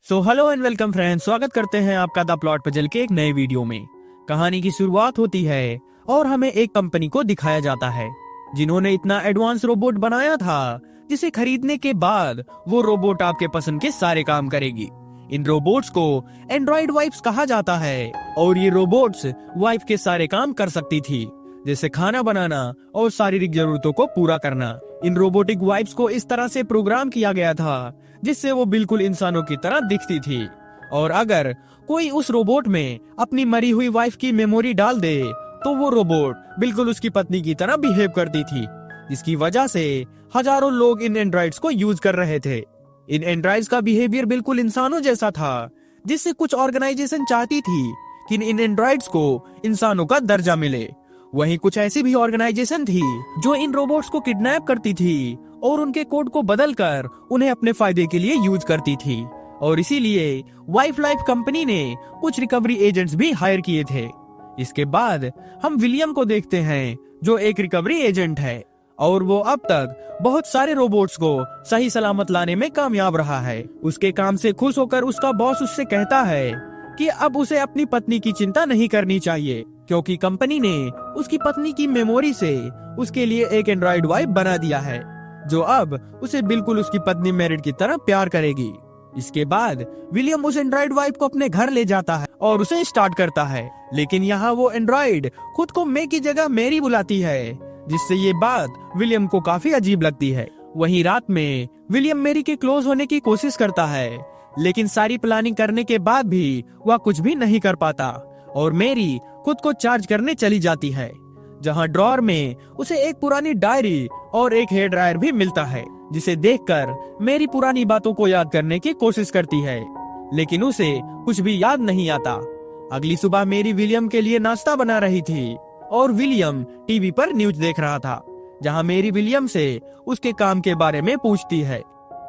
Hello and welcome friends, स्वागत करते हैं आपका द प्लॉट पजल के एक नए वीडियो में। कहानी की शुरुआत होती है और हमें एक कंपनी को दिखाया जाता है जिन्होंने इतना एडवांस रोबोट बनाया था जिसे खरीदने के बाद वो रोबोट आपके पसंद के सारे काम करेगी। इन रोबोट्स को एंड्रॉइड वाइफ्स कहा जाता है और ये रोबोट्स वाइफ के सारे काम कर सकती थी, जैसे खाना बनाना और शारीरिक जरूरतों को पूरा करना। इन रोबोटिक वाइफ्स को इस तरह से प्रोग्राम किया गया था जिससे वो बिल्कुल इंसानों की तरह दिखती थी, और अगर कोई उस रोबोट में अपनी मरी हुई वाइफ की मेमोरी डाल दे तो वो रोबोट बिल्कुल उसकी पत्नी की तरह बिहेव करती थी, जिसकी वजह से हजारों लोग इन एंड्रॉइड्स को यूज कर रहे थे। इन एंड्रॉइड्स का बिहेवियर बिल्कुल इंसानों जैसा था, जिससे कुछ ऑर्गेनाइजेशन चाहती थी कि इन एंड्रॉइड्स को इंसानों का दर्जा मिले। वहीं कुछ ऐसी भी ऑर्गेनाइजेशन थी जो इन रोबोट्स को किडनैप करती थी और उनके कोड को बदलकर उन्हें अपने फायदे के लिए यूज करती थी, और इसीलिए वाइफ लाइफ कंपनी ने कुछ रिकवरी एजेंट्स भी हायर किए थे। इसके बाद हम विलियम को देखते हैं जो एक रिकवरी एजेंट है, और वो अब तक बहुत सारे रोबोट्स को सही सलामत लाने में कामयाब रहा है। उसके काम से खुश होकर उसका बॉस उससे कहता है कि अब उसे अपनी पत्नी की चिंता नहीं करनी चाहिए, क्योंकि कंपनी ने उसकी पत्नी की मेमोरी से उसके लिए एक एंड्रॉइड वाइफ बना दिया है जो अब उसे बिल्कुल उसकी पत्नी मेरिड की तरह प्यार करेगी। इसके बाद विलियम उस एंड्रॉइड वाइफ को अपने घर ले जाता है और उसे स्टार्ट करता है, लेकिन यहाँ वो एंड्रॉइड खुद को मे की जगह मेरी बुलाती है, जिससे ये बात विलियम को काफी अजीब लगती है। वहीं रात में विलियम मेरी के क्लोज होने की कोशिश करता है, लेकिन सारी प्लानिंग करने के बाद भी वह कुछ भी नहीं कर पाता और मेरी खुद को चार्ज करने चली जाती है, जहां ड्रॉअर में उसे एक पुरानी डायरी और एक हेयर ड्रायर भी मिलता है, जिसे देखकर मेरी पुरानी बातों को याद करने की कोशिश करती है, लेकिन उसे कुछ भी याद नहीं आता। अगली सुबह मेरी विलियम के लिए नाश्ता बना रही थी और विलियम टीवी पर न्यूज देख रहा था, जहां मेरी विलियम से उसके काम के बारे में पूछती है।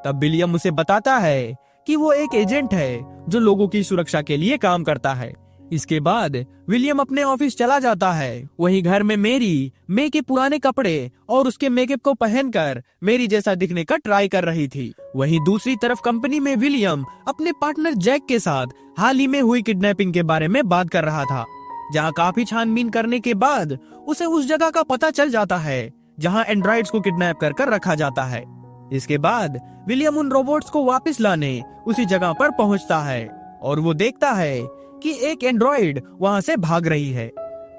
तब विलियम उसे बताता है कि वो एक एजेंट है जो लोगों की सुरक्षा के लिए काम करता है। इसके बाद विलियम अपने ऑफिस चला जाता है। वहीं घर में मेरी मे के पुराने कपड़े और उसके मेकअप को पहनकर मेरी जैसा दिखने का ट्राई कर रही थी। वहीं दूसरी तरफ कंपनी में विलियम अपने पार्टनर जैक के साथ हाल ही में हुई किडनैपिंग के बारे में बात कर रहा था, जहां काफी छानबीन करने के बाद उसे उस जगह का पता चल जाता है जहां एंड्रॉइड्स को किडनैप कर रखा जाता है। इसके बाद विलियम उन रोबोट्स को वापस लाने उसी जगह पर पहुंचता है और वो देखता है कि एक एंड्रॉइड वहां से भाग रही है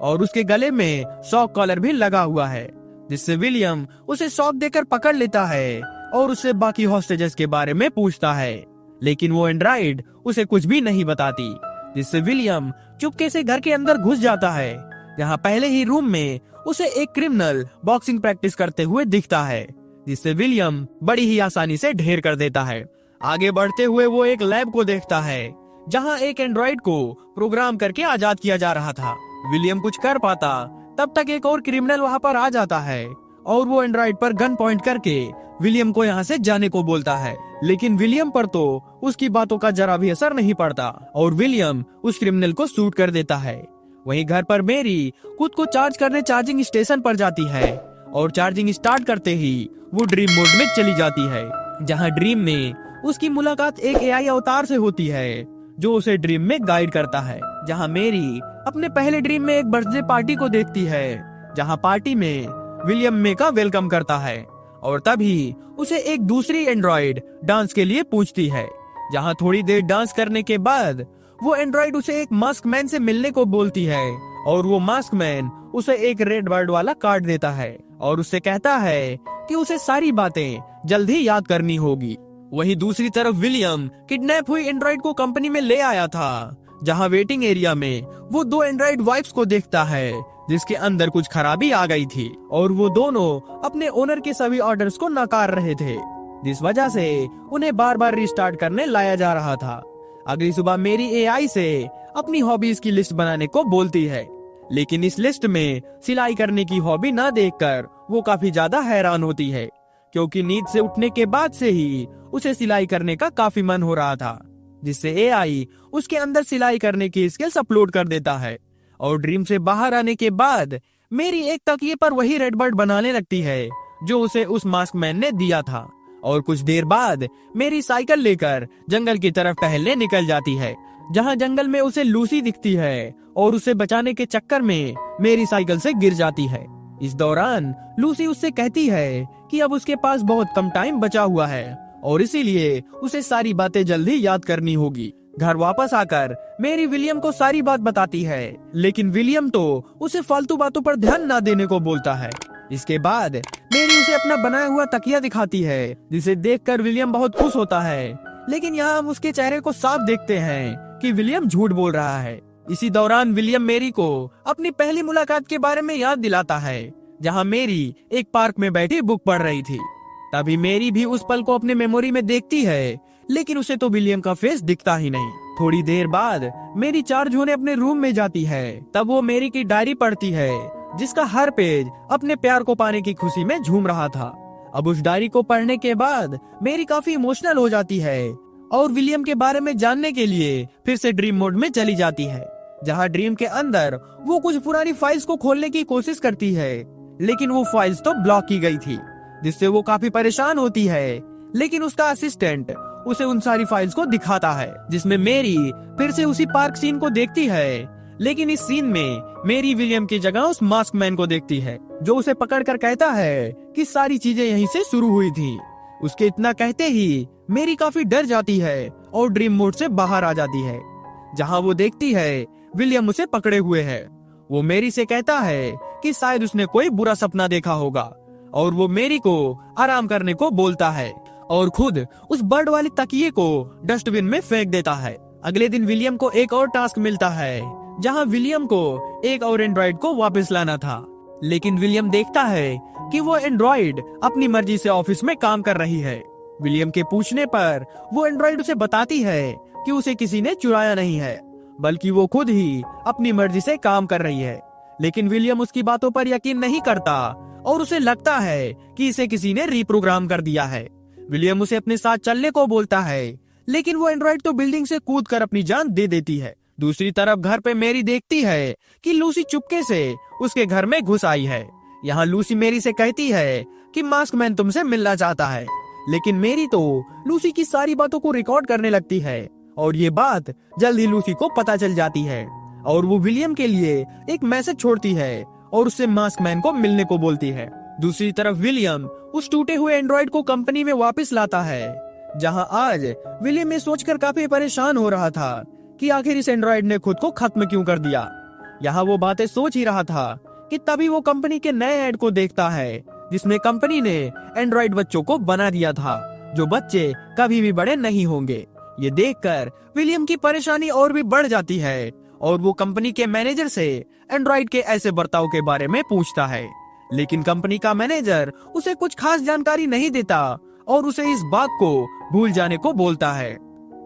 और उसके गले में शॉक कॉलर भी लगा हुआ है, जिससे विलियम उसे शॉक देकर पकड़ लेता है और उससे बाकी हॉस्टेजेस के बारे में पूछता है, लेकिन वो एंड्रॉइड उसे कुछ भी नहीं बताती, जिससे विलियम चुपके से घर के अंदर घुस जाता है, जहां पहले ही रूम में उसे एक क्रिमिनल बॉक्सिंग प्रैक्टिस करते हुए दिखता है, जिससे विलियम बड़ी ही आसानी से ढेर कर देता है। आगे बढ़ते हुए वो एक लैब को देखता है जहां एक एंड्रॉइड को प्रोग्राम करके आजाद किया जा रहा था। विलियम कुछ कर पाता तब तक एक और क्रिमिनल वहां पर आ जाता है और वो एंड्रॉइड पर गन पॉइंट करके विलियम को यहाँ से जाने को बोलता है, लेकिन विलियम पर तो उसकी बातों का जरा भी असर नहीं पड़ता और विलियम उस क्रिमिनल को शूट कर देता है। वहीं घर पर मेरी खुद को चार्ज करने चार्जिंग स्टेशन पर जाती है और चार्जिंग स्टार्ट करते ही वो ड्रीम मोड में चली जाती है, जहाँ ड्रीम में उसकी मुलाकात एक एआई अवतार से होती है जो उसे ड्रीम में गाइड करता है। जहां मेरी अपने पहले ड्रीम में एक बर्थडे पार्टी को देखती है, जहां पार्टी में विलियम मे का वेलकम करता है और तभी उसे एक दूसरी एंड्रॉइड डांस के लिए पूछती है, जहां थोड़ी देर डांस करने के बाद वो एंड्रॉइड उसे एक मास्क मैन से मिलने को बोलती है और वो मास्क मैन उसे एक रेड बर्ड वाला कार्ड देता है और उससे कहता है कि उसे सारी बातें जल्द ही याद करनी होगी। वहीं दूसरी तरफ विलियम किडनैप हुई एंड्रॉइड को कंपनी में ले आया था, जहां वेटिंग एरिया में वो दो एंड्रॉइड वाइफ्स को देखता है जिसके अंदर कुछ खराबी आ गई थी और वो दोनों अपने ओनर के सभी ऑर्डर्स को नकार रहे थे, जिस वजह से उन्हें बार बार रिस्टार्ट करने लाया जा रहा था। अगली सुबह मेरी एआई से अपनी हॉबीज की लिस्ट बनाने को बोलती है, लेकिन इस लिस्ट में सिलाई करने की हॉबी न देखकर वो काफी ज्यादा हैरान होती है, क्योंकि नींद से उठने के बाद से ही उसे सिलाई करने का काफी मन हो रहा था, जिससे एआई उसके अंदर सिलाई करने की स्किल्स अपलोड कर देता है। और ड्रीम से बाहर आने के बाद मेरी एक तकिए पर वही रेड बर्ड बनाने लगती है जो उसे उस मास्क मैन ने दिया था, और कुछ देर बाद मेरी साइकिल लेकर जंगल की तरफ टहलने निकल जाती है, जहाँ जंगल में उसे लूसी दिखती है और उसे बचाने के चक्कर में मेरी साइकिल से गिर जाती है। इस दौरान लूसी उससे कहती है कि अब उसके पास बहुत कम टाइम बचा हुआ है और इसीलिए उसे सारी बातें जल्दी याद करनी होगी। घर वापस आकर मेरी विलियम को सारी बात बताती है, लेकिन विलियम तो उसे फालतू बातों पर ध्यान ना देने को बोलता है। इसके बाद मेरी उसे अपना बनाया हुआ तकिया दिखाती है, जिसे देखकर विलियम बहुत खुश होता है, लेकिन यहाँ हम उसके चेहरे को साफ देखते हैं कि विलियम झूठ बोल रहा है। इसी दौरान विलियम मेरी को अपनी पहली मुलाकात के बारे में याद दिलाता है, जहाँ मेरी एक पार्क में बैठी बुक पढ़ रही थी। तभी मेरी भी उस पल को अपने मेमोरी में देखती है, लेकिन उसे तो विलियम का फेस दिखता ही नहीं। थोड़ी देर बाद मेरी चार्ज होने अपने रूम में जाती है, तब वो मेरी की डायरी पढ़ती है, जिसका हर पेज अपने प्यार को पाने की खुशी में झूम रहा था। अब उस डायरी को पढ़ने के बाद मेरी काफी इमोशनल हो जाती है और विलियम के बारे में जानने के लिए फिर से ड्रीम मोड में चली जाती है, जहाँ ड्रीम के अंदर वो कुछ पुरानी फाइल्स को खोलने की कोशिश करती है, लेकिन वो फाइल्स तो ब्लॉक की गई थी, जिससे वो काफी परेशान होती है। लेकिन उसका असिस्टेंट उसे उन सारी फाइल्स को दिखाता है, जिसमें मेरी फिर से उसी पार्क सीन को देखती है, लेकिन इस सीन में मेरी विलियम की जगह उस मास्क मैन को देखती है, जो उसे पकड़कर कहता है कि सारी चीजें यहीं से शुरू हुई थी। उसके इतना कहते ही मेरी काफी डर जाती है और ड्रीम मोड से बाहर आ जाती है, जहाँ वो देखती है विलियम उसे पकड़े हुए है। वो मेरी से कहता है कि शायद उसने कोई बुरा सपना देखा होगा और वो मेरी को आराम करने को बोलता है और खुद उस बर्ड वाली तकिए को डस्टबिन में फेंक देता है। अगले दिन विलियम को एक और टास्क मिलता है, जहां विलियम को एक और एंड्रॉइड को वापस लाना था, लेकिन विलियम देखता है कि वो एंड्रॉइड अपनी मर्जी से ऑफिस में काम कर रही है। विलियम के पूछने पर वो एंड्रॉइड उसे बताती है कि उसे किसी ने चुराया नहीं है, बल्कि वो खुद ही अपनी मर्जी से काम कर रही है। लेकिन विलियम उसकी बातों पर यकीन नहीं करता और उसे लगता है कि इसे किसी ने रीप्रोग्राम कर दिया है। विलियम उसे अपने साथ चलने को बोलता है, लेकिन वो एंड्रॉइड तो बिल्डिंग से कूदकर अपनी जान दे देती है। दूसरी तरफ घर पे मेरी देखती है कि लूसी चुपके से उसके घर में घुस आई है। यहाँ लूसी मेरी से कहती है कि मास्क मैन तुमसे मिलना चाहता है, लेकिन मेरी तो लूसी की सारी बातों को रिकॉर्ड करने लगती है और ये बात जल्द ही लूसी को पता चल जाती है और वो विलियम के लिए एक मैसेज छोड़ती है और उससे मास्क मैन को मिलने को बोलती है। दूसरी तरफ विलियम उस टूटे हुए एंड्रॉइड को कंपनी में वापस लाता है, जहां आज विलियम ये सोचकर काफी परेशान हो रहा था कि आखिर इस एंड्रॉइड ने खुद को खत्म क्यों कर दिया। यहाँ वो बातें सोच ही रहा था कि तभी वो कंपनी के नए ऐड को देखता है, जिसमें कंपनी ने एंड्रॉइड बच्चों को बना दिया था, जो बच्चे कभी भी बड़े नहीं होंगे। ये देखकर विलियम की परेशानी और भी बढ़ जाती है और वो कंपनी के मैनेजर से एंड्रॉइड के ऐसे बर्ताव के बारे में पूछता है, लेकिन कंपनी का मैनेजर उसे कुछ खास जानकारी नहीं देता और उसे इस बात को भूल जाने को बोलता है।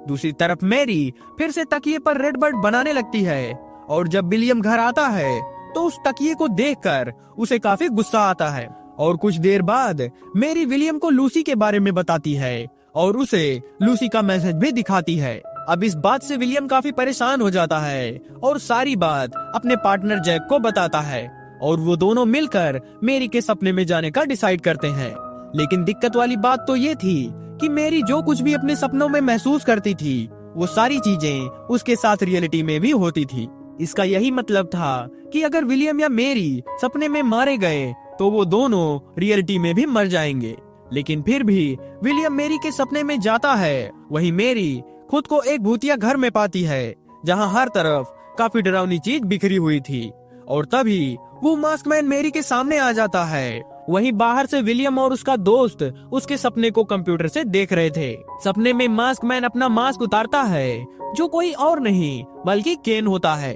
दूसरी तरफ मेरी फिर से तकिए पर रेड बर्ड बनाने लगती है और जब विलियम घर आता है तो उस तकिए को देखकर उसे काफी गुस्सा आता है और कुछ देर बाद मेरी विलियम को लूसी के बारे में बताती है और उसे लूसी का मैसेज भी दिखाती है। अब इस बात से विलियम काफी परेशान हो जाता है और सारी बात अपने पार्टनर जैक को बताता है और वो दोनों मिलकर मेरी के सपने में जाने का डिसाइड करते हैं। लेकिन दिक्कत वाली बात तो ये थी कि मेरी जो कुछ भी अपने सपनों में महसूस करती थी, वो सारी चीजें उसके साथ रियलिटी में भी होती थी। इसका यही मतलब था कि अगर विलियम या मेरी सपने में मारे गए तो वो दोनों रियलिटी में भी मर जाएंगे। लेकिन फिर भी विलियम मेरी के सपने में जाता है, वहीं मेरी खुद को एक भूतिया घर में पाती है, जहां हर तरफ काफी डरावनी चीज बिखरी हुई थी और तभी वो मास्क मैन मेरी के सामने आ जाता है। वहीं बाहर से विलियम और उसका दोस्त उसके सपने को कंप्यूटर से देख रहे थे। सपने में मास्क मैन अपना मास्क उतारता है, जो कोई और नहीं बल्कि केन होता है।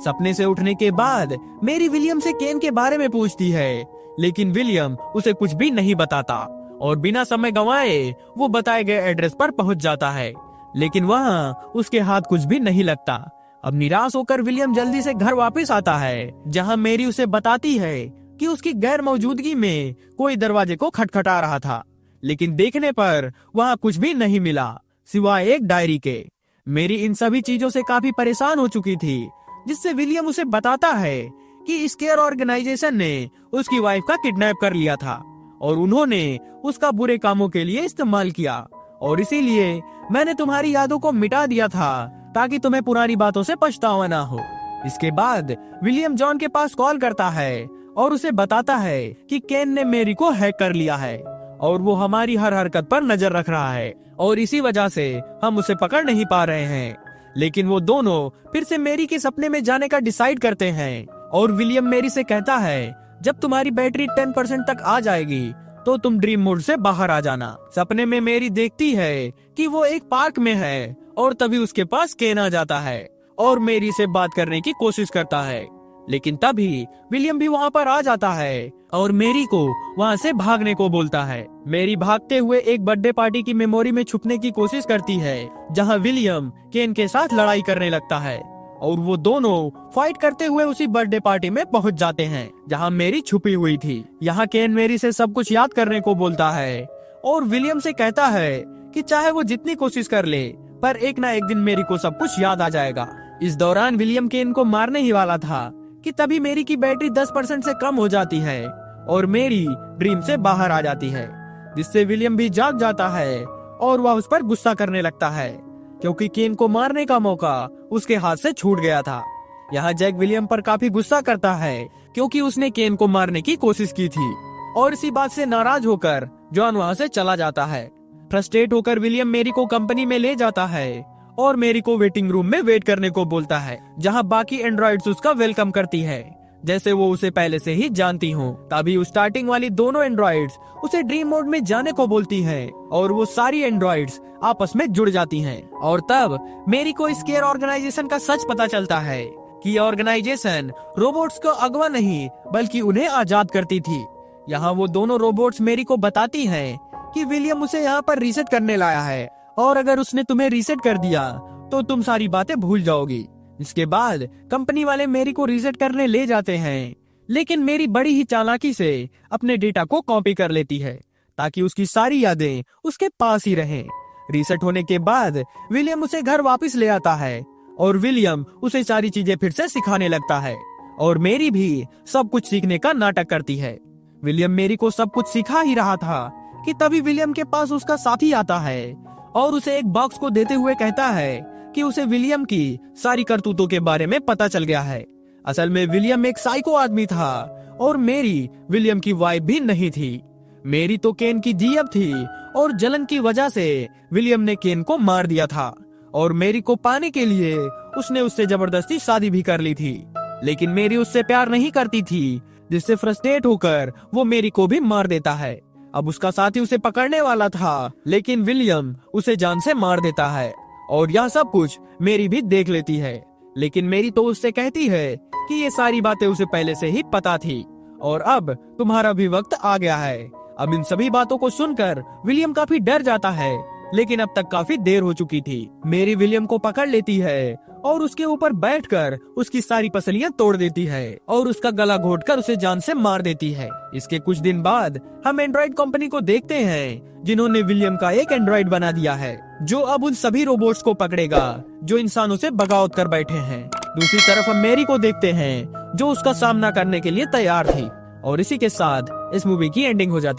सपने से उठने के बाद मेरी विलियम से केन के बारे में पूछती है, लेकिन विलियम उसे कुछ भी नहीं बताता और बिना समय गंवाए वो बताए गए एड्रेस पर पहुंच जाता है, लेकिन वहां उसके हाथ कुछ भी नहीं लगता। अब निराश होकर विलियम जल्दी से घर वापस आता है, जहां मेरी उसे बताती है कि उसकी गैर मौजूदगी में कोई दरवाजे को खटखटा रहा था, लेकिन देखने पर वहां कुछ भी नहीं मिला सिवाय एक डायरी के। मेरी इन सभी चीजों से काफी परेशान हो चुकी थी, जिससे विलियम उसे बताता है कि स्केयर ऑर्गेनाइजेशन ने उसकी वाइफ का किडनैप कर लिया था और उन्होंने उसका बुरे कामों के लिए इस्तेमाल किया, और इसीलिए मैंने तुम्हारी यादों को मिटा दिया था ताकि तुम्हें पुरानी बातों से पछतावा ना हो। इसके बाद विलियम जॉन के पास कॉल करता है और उसे बताता है कि केन ने मेरी को हैक कर लिया है और वो हमारी हर हरकत पर नजर रख रहा है और इसी वजह से हम उसे पकड़ नहीं पा रहे हैं। लेकिन वो दोनों फिर से मेरी के सपने में जाने का डिसाइड करते हैं और विलियम मेरी से कहता है जब तुम्हारी बैटरी 10% तक आ जाएगी तो तुम ड्रीम मोड से बाहर आ जाना। सपने में मेरी देखती है कि वो एक पार्क में है और तभी उसके पास केन आ जाता है और मेरी से बात करने की कोशिश करता है, लेकिन तभी विलियम भी वहाँ पर आ जाता है और मेरी को वहाँ से भागने को बोलता है। मेरी भागते हुए एक बर्थडे पार्टी की मेमोरी में छुपने की कोशिश करती है जहाँ विलियम केन के साथ लड़ाई करने लगता है और वो दोनों फाइट करते हुए उसी बर्थडे पार्टी में पहुंच जाते हैं जहां मेरी छुपी हुई थी। यहाँ केन मेरी से सब कुछ याद करने को बोलता है और विलियम से कहता है कि चाहे वो जितनी कोशिश कर ले पर एक ना एक दिन मेरी को सब कुछ याद आ जाएगा। इस दौरान विलियम केन को मारने ही वाला था कि तभी मेरी की बैटरी 10% से कम हो जाती है और मेरी ड्रीम से बाहर आ जाती है, जिससे विलियम भी जाग जाता है और वह उस पर गुस्सा करने लगता है क्योंकि केन को मारने का मौका उसके हाथ से छूट गया था। यहाँ जैक विलियम पर काफी गुस्सा करता है क्योंकि उसने केन को मारने की कोशिश की थी और इसी बात से नाराज होकर जॉन वहाँ से चला जाता है। फ्रस्ट्रेट होकर विलियम मेरी को कंपनी में ले जाता है और मेरी को वेटिंग रूम में वेट करने को बोलता है जहाँ बाकी एंड्रॉइड्स उसका वेलकम करती है जैसे वो उसे पहले से ही जानती हो। तभी उस स्टार्टिंग वाली दोनों एंड्रॉइड्स उसे ड्रीम मोड में जाने को बोलती हैं और वो सारी एंड्रॉइड्स आपस में जुड़ जाती हैं और तब मेरी को इस केयर ऑर्गेनाइजेशन का सच पता चलता है कि ये ऑर्गेनाइजेशन रोबोट्स को अगवा नहीं बल्कि उन्हें आजाद करती थी। यहाँ वो दोनों रोबोट्स मेरी को बताती हैं कि विलियम उसे यहाँ पर रीसेट करने लाया है और अगर उसने तुम्हें रीसेट कर दिया तो तुम सारी बातें भूल जाओगी। इसके बाद कंपनी वाले मेरी को रीसेट करने ले जाते हैं, लेकिन मेरी बड़ी ही चालाकी से अपने डेटा को कॉपी कर लेती है ताकि उसकी सारी यादें उसके पास ही रहें। रीसेट होने के बाद विलियम उसे घर वापस ले आता है और विलियम उसे सारी चीजें फिर से सिखाने लगता है और मेरी भी सब कुछ सीखने का नाटक करती है। विलियम मेरी को सब कुछ सिखा ही रहा था कि तभी विलियम के पास उसका साथी आता है और उसे एक बॉक्स को देते हुए कहता है कि उसे विलियम की सारी करतूतों के बारे में पता चल गया है। असल में विलियम एक साइको आदमी था और मेरी विलियम की वाइफ भी नहीं थी। मेरी तो केन की जीएफ थी और जलन की वजह से विलियम ने केन को मार दिया था और मेरी को पाने के लिए उसने उससे जबरदस्ती शादी भी कर ली थी, लेकिन मेरी उससे प्यार नहीं करती थी, जिससे फ्रस्ट्रेट होकर वो मेरी को भी मार देता है। अब उसका साथी उसे पकड़ने वाला था, लेकिन विलियम उसे जान से मार देता है और यह सब कुछ मेरी भी देख लेती है, लेकिन मेरी तो उससे कहती है कि ये सारी बातें उसे पहले से ही पता थी और अब तुम्हारा भी वक्त आ गया है। अब इन सभी बातों को सुनकर विलियम काफी डर जाता है, लेकिन अब तक काफी देर हो चुकी थी। मेरी विलियम को पकड़ लेती है और उसके ऊपर बैठकर उसकी सारी पसलियां तोड़ देती है और उसका गला घोटकर उसे जान से मार देती है। इसके कुछ दिन बाद हम एंड्रॉइड कंपनी को देखते हैं जिन्होंने विलियम का एक एंड्रॉइड बना दिया है जो अब उन सभी रोबोट्स को पकड़ेगा जो इंसानों से बगावत कर बैठे हैं। दूसरी तरफ हम मेरी को देखते हैं जो उसका सामना करने के लिए तैयार थी और इसी के साथ इस मूवी की एंडिंग हो जाती है।